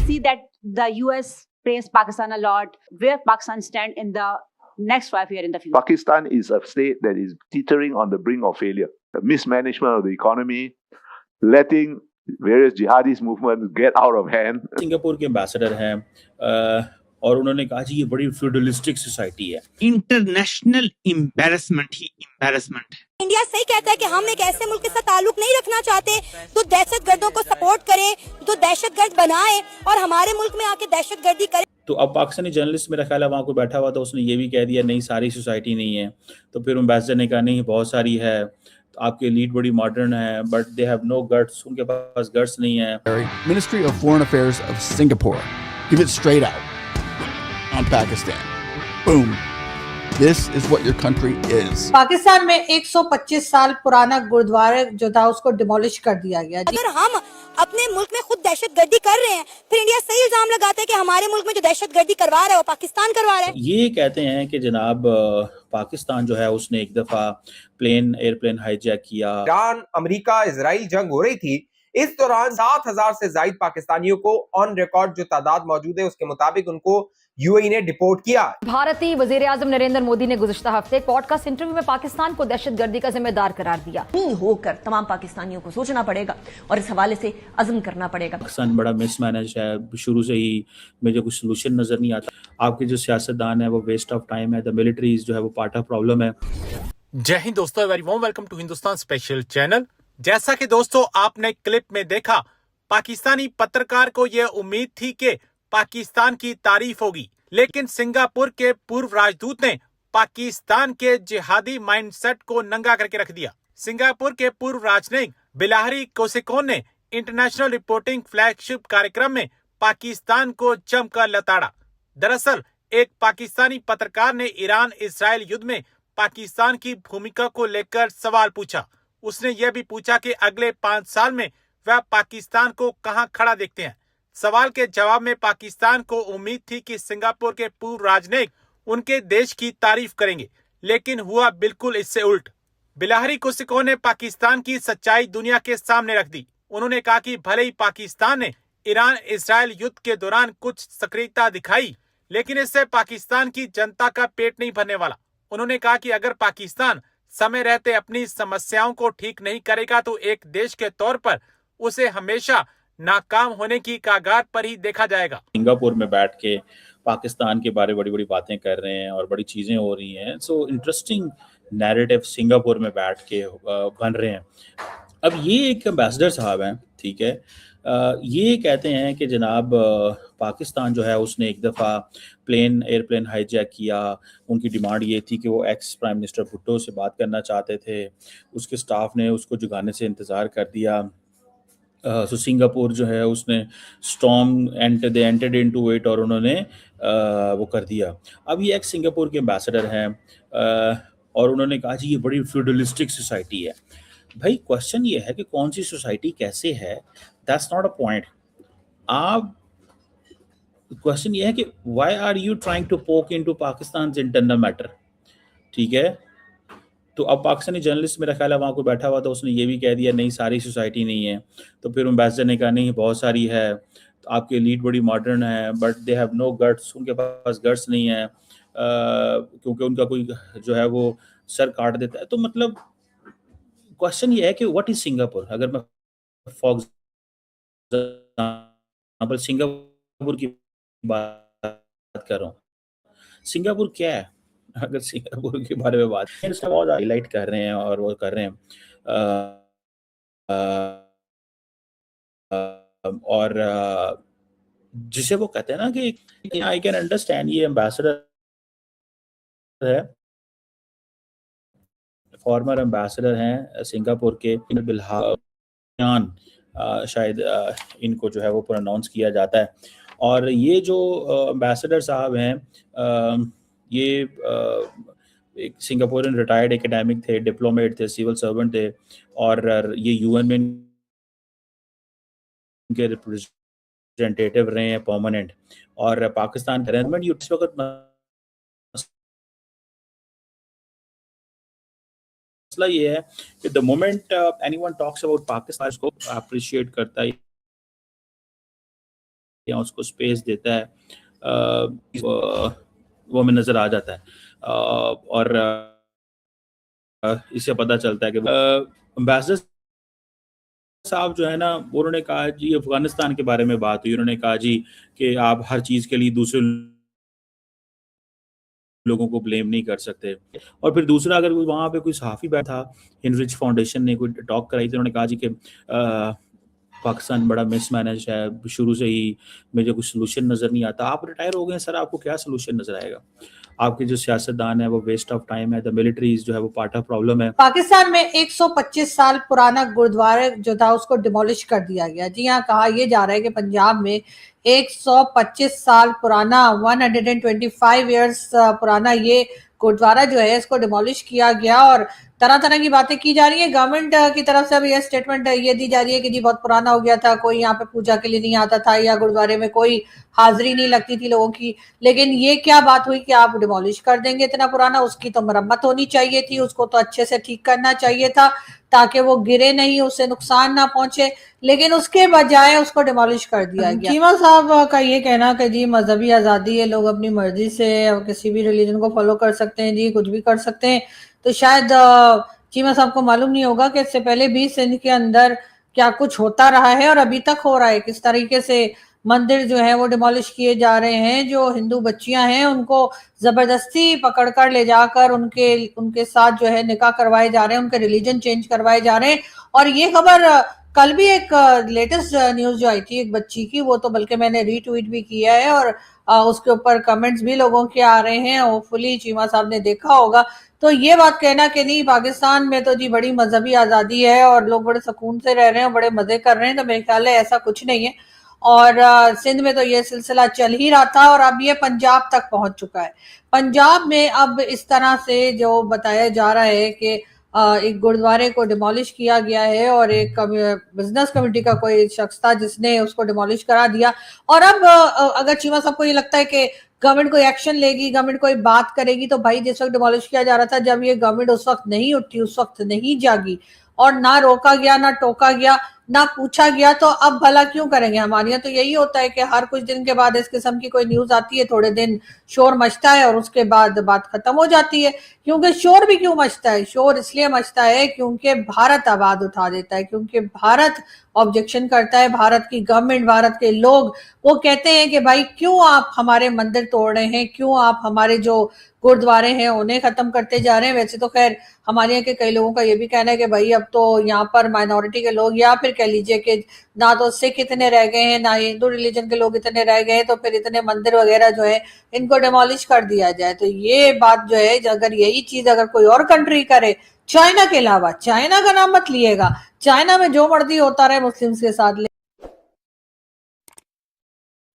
see that the US praised Pakistan a lot. Where Pakistan stand in the next 5 years in the future? Pakistan is a state that is teetering on the brink of failure. The mismanagement of the economy, letting various jihadist movements get out of hand. Singapore के ambassador हैं और उन्होंने कहा जी ये बड़ी feudalistic society है। International embarrassment ही embarrassment है। India सही कहता है कि हम एक ऐसे मुल्क के साथ ताल्लुक नहीं रखना चाहते तो दहशतगर्दों को सपोर्ट करे, तो दहशतगर्द बनाए और हमारे मुल्क में आके दहशतगर्दी करे। तो अब पाकिस्तानी जर्नलिस्ट मेरा ख्याल है वहाँ कोई बैठा हुआ था, उसने ये भी कह दिया नहीं सारी सोसाइटी नहीं है। तो फिर एम्बेसडर ने कहा नहीं बहुत सारी है, तो आपकी लीड बड़ी मॉडर्न है, but they have no guts, उनके पास गट्स नहीं है। Ministry of Foreign Affairs of Singapore. Give it straight out on Pakistan. Boom. This is what your country is. Pakistan में 125 साल पुराना गुरुद्वारा जो था उसको डिमोलिश कर दिया गया। अगर हम अपने मुल्क में खुद दहशतगर्दी कर रहे हैं, फिर इंडिया सही इल्जाम लगाता है कि हमारे मुल्क में जो दहशतगर्दी करवा रहा है वो पाकिस्तान करवा रहा है। ये कहते हैं कि जनाब पाकिस्तान जो है उसने एक दफा एयरप्लेन हाईजैक किया। ईरान, अमेरिका, इजराइल जंग हो रही थी, इस दौरान 7,000 से ज्यादा पाकिस्तानियों को ऑन रिकॉर्ड जो तादाद मौजूद है उसके मुताबिक उनको यूएई ने डिपोर्ट किया। भारतीय वजीर आजम नरेंद्र मोदी ने गुज़िश्ता हफ्ते एक पॉडकास्ट इंटरव्यू में पाकिस्तान को दहशतगर्दी का जिम्मेदार करार दिया। नहीं होकर तमाम पाकिस्तानियों को सोचना पड़ेगा और इस हवाले से अज़म करना पड़ेगा। पाकिस्तान बड़ा मिसमैनेज है, शुरू से ही मुझे कुछ सोल्यूशन नजर नहीं आता। आपके जो सियासतदान है वो वेस्ट ऑफ टाइम है, द मिलिट्रीज जो है वो पार्ट ऑफ प्रॉब्लम है। जय हिंद दोस्तों, very warm welcome to Hindustan special channel. जैसा कि दोस्तों आपने क्लिप में देखा, पाकिस्तानी पत्रकार को यह उम्मीद थी कि पाकिस्तान की तारीफ होगी, लेकिन सिंगापुर के पूर्व राजदूत ने पाकिस्तान के जिहादी माइंडसेट को नंगा करके रख दिया। सिंगापुर के पूर्व राजनयिक बिलाहरी कोसिकोन ने इंटरनेशनल रिपोर्टिंग फ्लैगशिप कार्यक्रम में पाकिस्तान को जमकर लताड़ा। दरअसल एक पाकिस्तानी पत्रकार ने ईरान इजराइल युद्ध में पाकिस्तान की भूमिका को लेकर सवाल पूछा। उसने यह भी पूछा कि अगले 5 साल में वह पाकिस्तान को कहां खड़ा देखते हैं। सवाल के जवाब में पाकिस्तान को उम्मीद थी कि सिंगापुर के पूर्व राजनयिक उनके देश की तारीफ करेंगे, लेकिन हुआ बिल्कुल इससे उल्ट। बिलाहरी कोसिको ने पाकिस्तान की सच्चाई दुनिया के सामने रख दी। उन्होंने कहा कि भले ही पाकिस्तान ने ईरान इजराइल युद्ध के दौरान कुछ सक्रियता दिखाई, लेकिन इससे पाकिस्तान की जनता का पेट नहीं भरने वाला। उन्होंने कहा कि अगर पाकिस्तान समय रहते अपनी समस्याओं को ठीक नहीं करेगा तो एक देश के तौर पर उसे हमेशा नाकाम होने की कगार पर ही देखा जाएगा। सिंगापुर में बैठ के पाकिस्तान के बारे बड़ी बड़ी बातें कर रहे हैं और बड़ी चीजें हो रही हैं। सो इंटरेस्टिंग नैरेटिव सिंगापुर में बैठ के बन रहे हैं। अब ये एक एम्बेसडर साहब हैं, ठीक है, ये कहते हैं कि जनाब पाकिस्तान जो है उसने एक दफ़ा एयरप्लेन हाईजैक किया। उनकी डिमांड ये थी कि वो एक्स प्राइम मिनिस्टर भुट्टो से बात करना चाहते थे, उसके स्टाफ ने उसको जगाने से इंतज़ार कर दिया। सो सिंगापुर जो है उसने दे एंटर्ड इनटू इट और उन्होंने वो कर दिया। अब ये एक्स सिंगापुर के एम्बेसडर हैं और उन्होंने कहा जी ये बड़ी फ्यूडलिस्टिक सोसाइटी है। भाई क्वेश्चन ये है कि कौन सी सोसाइटी कैसे है, दैट्स नॉट अ पॉइंट। आप क्वेश्चन ये है कि why are you trying to poke into Pakistan internal matter, ठीक है। तो अब पाकिस्तानी जर्नलिस्ट मेरा ख्याल है वहाँ कोई बैठा हुआ था, उसने ये भी कह दिया नहीं सारी सोसाइटी नहीं है। तो फिर एम्बेसडर ने कहा नहीं बहुत सारी है, तो आपकी लीड बड़ी मॉडर्न है, but they have no guts, उनके पास गट्स नहीं है क्योंकि उनका कोई जो है वो सर काट देता है। तो मतलब क्वेश्चन ये है कि व्हाट इज सिंगापुर। अगर मैं फॉर एग्जांपल सिंगापुर की बात कर रहा हूँ, सिंगापुर क्या है? अगर सिंगापुर के बारे में बात बहुत हाईलाइट कर रहे हैं और वो कर रहे हैं और जिसे वो कहते हैं ना कि आई कैन अंडरस्टैंड, ये एम्बेसडर है, फॉर्मर एम्बेसडर हैं सिंगापुर के, बिलहान शायद इनको जो है वो प्रोनाउंस किया जाता है। और ये जो एम्बेसडर साहब हैं ये एक सिंगापुरियन रिटायर्ड एकेडमिक थे, डिप्लोमेट थे, सिविल सर्वेंट थे और ये यूएन में के रिप्रेजेंटेटिव रहे हैं परमानेंट। और पाकिस्तान के अरेंजमेंट इस वक्त मसला ये है कि the moment anyone talks about Pakistan को अप्रिशिएट करता है या उसको स्पेस देता है, वो हमें नजर आ जाता है। और इससे पता चलता है कि एम्बेसडर साहब जो है ना, उन्होंने कहा जी, अफगानिस्तान के बारे में बात हुई, उन्होंने कहा जी कि आप हर चीज के लिए दूसरे लोगों को ब्लेम नहीं कर सकते। और फिर दूसरा, अगर वहाँ पे कोई सहाफ़ी बैठा था, हिनरिच फाउंडेशन ने कोई टॉक कराई थी, उन्होंने कहा जी कि पाकिस्तान बड़ा मिसमैनेज है, शुरू से ही मुझे कुछ सोल्यूशन नज़र नहीं आता। आप रिटायर हो गए सर, आपको क्या सोल्यूशन नज़र आएगा? आपके जो सियासतदान है वो वेस्ट ऑफ टाइम है, द मिलिट्रीज जो है वो पार्ट ऑफ प्रॉब्लम है। पाकिस्तान में 125 साल पुराना गुरुद्वारा जो था उसको डिमोलिश कर दिया गया। जी हाँ, कहा यह जा रहा है कि पंजाब में 125 साल पुराना 125 इयर्स पुराना ये गुरुद्वारा जो है इसको डिमोलिश किया गया और तरह तरह की बातें की जा रही है। गवर्नमेंट की तरफ से अब ये स्टेटमेंट ये दी जा रही है कि जी बहुत पुराना हो गया था, कोई यहाँ पे पूजा के लिए नहीं आता था या गुरुद्वारे में कोई हाजिरी नहीं लगती थी लोगों की। लेकिन ये क्या बात हुई कि आप डिमोलिश कर देंगे इतना पुराना? उसकी तो मरम्मत होनी चाहिए थी, उसको तो अच्छे से ठीक करना चाहिए था ताकि वो गिरे नहीं, उससे नुकसान ना पहुंचे, लेकिन उसके बजाय उसको डिमोलिश कर दिया गया। चीमा साहब का ये कहना कि जी मजहबी आज़ादी है, लोग अपनी मर्जी से किसी भी रिलीजन को फॉलो कर सकते हैं, जी कुछ भी कर सकते हैं। तो शायद चीमा साहब को मालूम नहीं होगा कि इससे पहले भी सिंध के अंदर क्या कुछ होता रहा है और अभी तक हो रहा है, किस तरीके से मंदिर जो है वो डिमोलिश किए जा रहे हैं। जो हिंदू बच्चियां हैं उनको जबरदस्ती पकड़कर ले जाकर उनके साथ जो है निकाह करवाए जा रहे हैं, उनके रिलीजन चेंज करवाए जा रहे हैं। और ये खबर कल भी एक लेटेस्ट न्यूज जो आई थी एक बच्ची की, वो तो बल्कि मैंने रीट्वीट भी किया है और उसके ऊपर कमेंट्स भी लोगों के आ रहे हैं। होपफुली चीमा साहब ने देखा होगा। तो ये बात कहना कि नहीं पाकिस्तान में तो जी बड़ी मजहबी आज़ादी है और लोग बड़े सुकून से रह रहे हैं, बड़े मजे कर रहे हैं, तो मेरे ख्याल है ऐसा कुछ नहीं है। और सिंध में तो ये सिलसिला चल ही रहा था और अब ये पंजाब तक पहुंच चुका है। पंजाब में अब इस तरह से जो बताया जा रहा है कि एक गुरुद्वारे को डिमोलिश किया गया है और एक बिजनेस कमेटी का कोई शख्स था जिसने उसको डिमोलिश करा दिया। और अब अगर चीमा साहब को ये लगता है कि गवर्नमेंट कोई एक्शन लेगी, गवर्नमेंट कोई बात करेगी, तो भाई जिस वक्त डिमोलिश किया जा रहा था, जब ये गवर्नमेंट उस वक्त नहीं उठी, उस वक्त नहीं जागी और ना रोका गया, ना टोका गया, ना पूछा गया, तो अब भला क्यों करेंगे? हमारे यहाँ तो यही होता है कि हर कुछ दिन के बाद इस किस्म की कोई न्यूज आती है, थोड़े दिन शोर मचता है और उसके बाद बात खत्म हो जाती है। क्योंकि शोर भी क्यों मचता है? शोर इसलिए मचता है क्योंकि भारत आवाज उठा देता है, क्योंकि भारत ऑब्जेक्शन करता है, भारत की गवर्नमेंट, भारत के लोग वो कहते हैं कि भाई क्यों आप हमारे मंदिर तोड़ रहे हैं, क्यों आप हमारे जो गुरुद्वारे हैं उन्हें खत्म करते जा रहे हैं। वैसे तो खैर हमारे यहाँ के कई लोगों का ये भी कहना है कि भाई अब तो यहाँ पर माइनॉरिटी के लोग, या फिर कह लीजिए कि ना तो सिख इतने रह गए हैं, ना हिंदू रिलीजन के लोग इतने रह गए हैं, तो फिर इतने मंदिर वगैरह जो है इनको डिमोलिश कर दिया जाए। तो ये बात जो है, अगर यही चीज अगर कोई और कंट्री करे, चाइना के अलावा, चाइना का नाम मत लिएगा, चाइना में जो मर्जी होता रहे मुस्लिम्स के साथ,